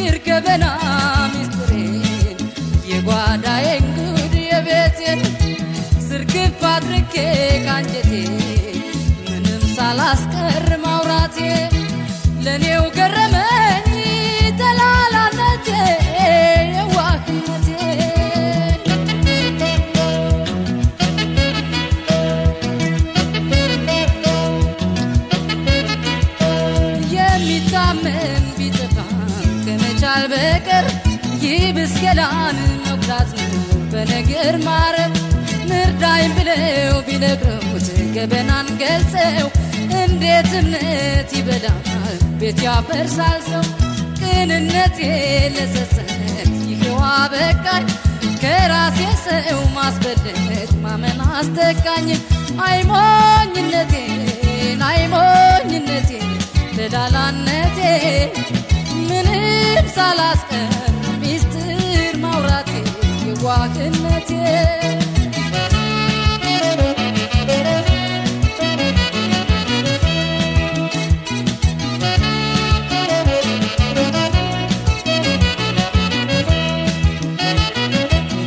ችግር ገበና ሚስጥሬን የጓዳዬን ጉድ የቤቴን ዝርግፍ አድርጌ ካንጀቴ ምንም ሳላስቀር ማውራቴ ለኔው ገረመኝ ተላላነቴ የዋህነቴ የሚታመን ቢጠፋም ከመቻል በቀር ይብስ ገላን መጉዳት ነው በነገር ማረብ ምርዳይ ብለው ቢነግሩት ገበናን ገልጸው እንዴት እምነት ይበላል ቤት ያፈርሳል ሰው ቅንነቴ ለጸጸት ይሄው አበቃኝ ከራሴ ሰው ማስበለጥ ማመን አስተካኝ አይሞኝነቴ ተላላነቴ ምንም ሳላስቀር ሚስጥር ማውራቴ የዋህነቴ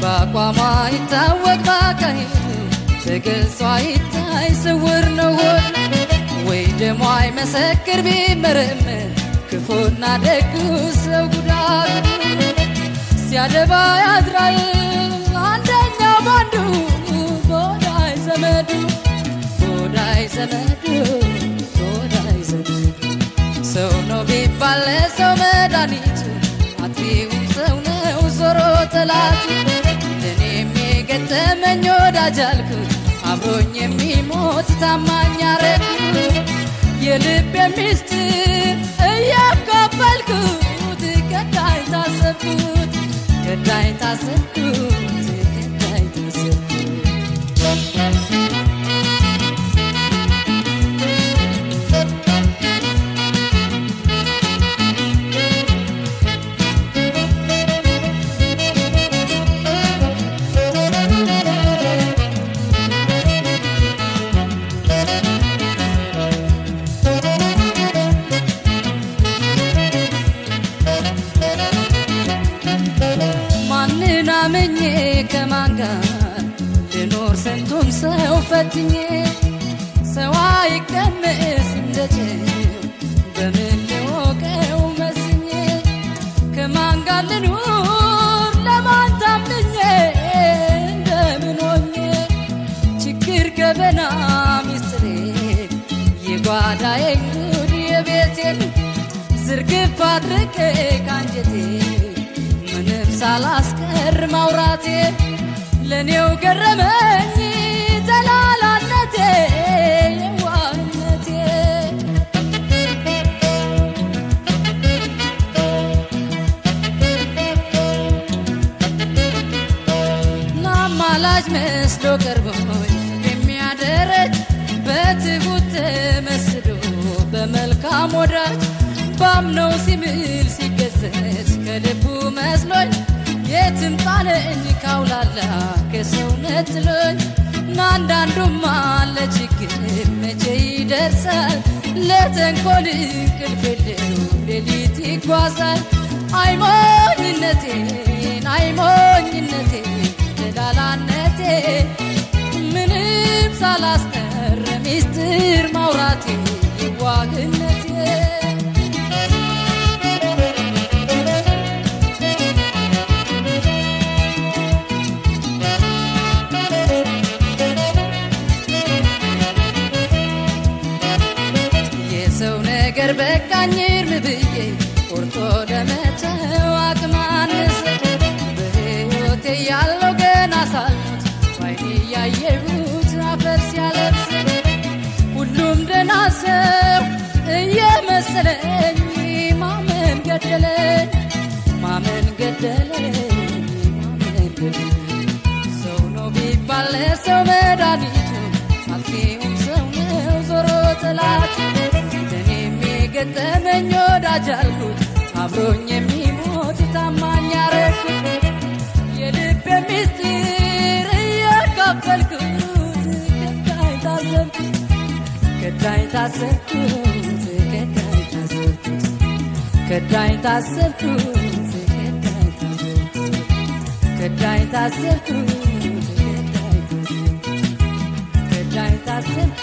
በአቋሟ ይታወቅ ባካሄድ በግልጿ ይታይ ስውር ነው ሆድ ወይ ደሞ አይመሰክር ቢመረመር ክፉና ደጉ ሰው ጉዳት ሲያደባ ያድራል አንደኛው ባንዱ ጎዳይ ዘመዱ ሰው ነው ቢባል ለሰው መድኃኒቱ አጥፊውም ሰው ነው ዞሮ ጠላቱ ለኔም የገጠመኝ ወዳጅ አልኩት አብሮኝ የሚሞት ታማኝ አረኩት የልቤ ሚስጥር እያካፈልኩት ገዳይ ታሰብኩት አምኜ ከማን ጋር ልኖር ስንቱን ሰው ፈትኜ ሰው አይቀመስ እንደጨው በምን ልወቀው መስኜ ከማን ጋር ልኖር ለማን ታምኜ እንደምን ሆኜ ችግር ገበና ሚስጥሬ የጓዳዬን ጉድ የቤቴን ዝርግፍ አድርጌ ካንጀቴ ምንም ሳላስቀር ማውራቴ ለኔው ገረመኝ ተላላነቴ የዋህነቴ ናማላጅ መስሎ ቀርቦኝ የሚያደረግ በትሁት ተመስሎ በመልካም ወዳጅ ባምነው ሲምል ሲገዘት ከልቡ መስሎኝ የትም ጣለኝ ካውላላ ከሰውነት ጥሎኝ ናንዳንዱማ ለችግር መቼ ይደርሳል ለተንኮል እንቅልፍ የለው ሌሊት ይጓዛል አይሞኝነቴ ተላላነቴ ምንም ሳላስቀር ሚስጥር ማውራቴ የዋህነቴ ነገር በቃኝ እርም ብዬ ቆርጦ ለመተው አቅም አነሰ በሕይወቴ ያለው ገና ሳልሞት ባይኔ ያየሁት አፈር ሲያለብስ ሁሉም ደህና ሰው እየመሰለኝ ማመን ገደለኝ ሰው ነው ቢባል ለሰው መድኃኒቱ አጥፊውም ሰው ነው ዞሮ ጠላቱ ገጠመኝ ወዳጅ አልኩት አብሮኝ የሚሞት ታማኝ አረኩት የልቤ ሚስጥር እያካፈልኩት ገዳይ ታሰብኩት ከዳኝ ታሰርኩ ከዳኝ ታሰርኩ ከዳኝ ታሰርኩ